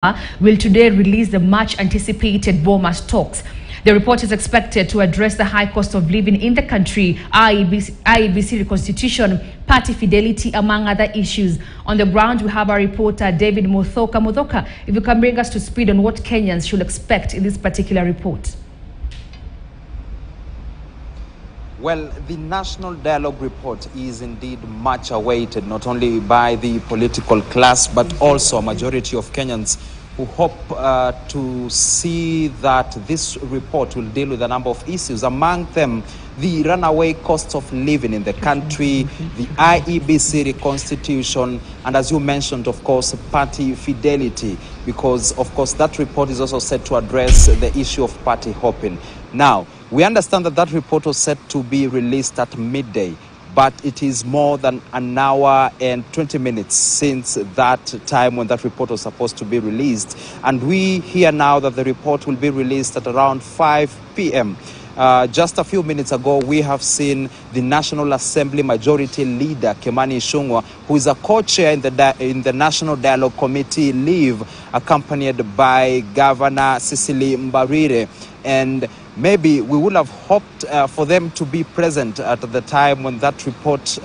will today release the much-anticipated Bomas talks. The report is expected to address the high cost of living in the country, IEBC reconstitution, party fidelity, among other issues. On the ground, we have our reporter, David Muthoka. Muthoka, if you can bring us to speed on what Kenyans should expect in this particular report. Well, the National Dialogue Report is indeed much awaited, not only by the political class, but also a majority of Kenyans who hope to see that this report will deal with a number of issues, among them the runaway cost of living in the country, the IEBC reconstitution, and as you mentioned, of course, party fidelity, because, of course, that report is also set to address the issue of party hopping. Now, we understand that that report was set to be released at midday, but it is more than an hour and 20 minutes since that time when that report was supposed to be released. And we hear now that the report will be released at around 5 p.m. Just a few minutes ago, we have seen the National Assembly Majority Leader, Kimani Ichung'wah, who is a co-chair in the National Dialogue Committee, leave, accompanied by Governor Cecily Mbarire. And maybe we would have hoped for them to be present at the time when that report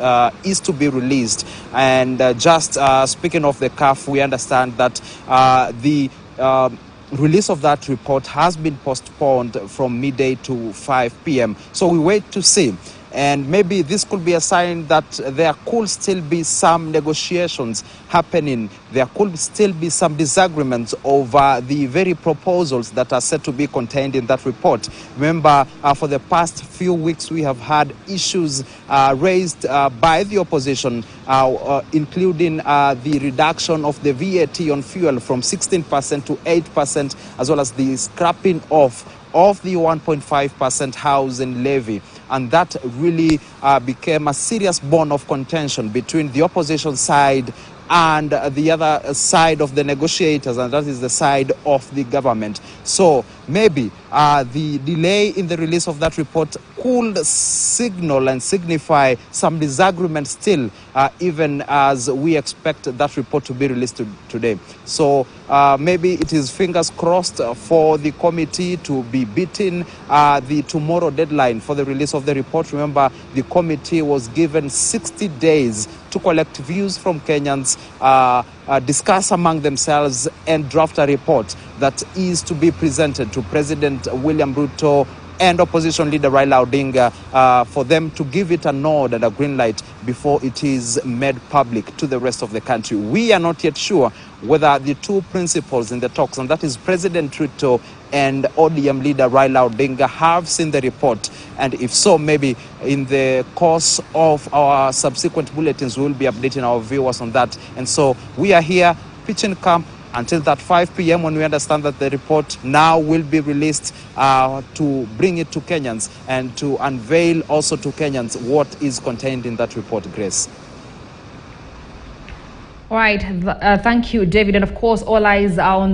is to be released. And just speaking off the cuff, we understand that the release of that report has been postponed from midday to 5 p.m. So we wait to see. And maybe this could be a sign that there could still be some negotiations happening. There could still be some disagreements over the very proposals that are said to be contained in that report. Remember, for the past few weeks, we have had issues raised by the opposition, including the reduction of the VAT on fuel from 16% to 8%, as well as the scrapping off of the 1.5% housing levy. And that really became a serious bone of contention between the opposition side and the other side of the negotiators, and that is the side of the government. So maybe the delay in the release of that report could signal and signify some disagreement still, even as we expect that report to be released today. So maybe it is fingers crossed for the committee to be beating the tomorrow deadline for the release of the report. Remember, the committee was given 60 days to collect views from Kenyans, discuss among themselves, and draft a report that is to be presented to President William Ruto and opposition leader Raila Odinga for them to give it a nod and a green light before it is made public to the rest of the country. We are not yet sure whether the two principals in the talks, and that is President Ruto and ODM leader Raila Odinga, have seen the report. And if so, maybe in the course of our subsequent bulletins, we will be updating our viewers on that. And so we are here pitching camp until that 5 p.m. when we understand that the report now will be released to bring it to Kenyans and to unveil also to Kenyans what is contained in that report, Grace. All right. Thank you, David. And of course, all eyes are on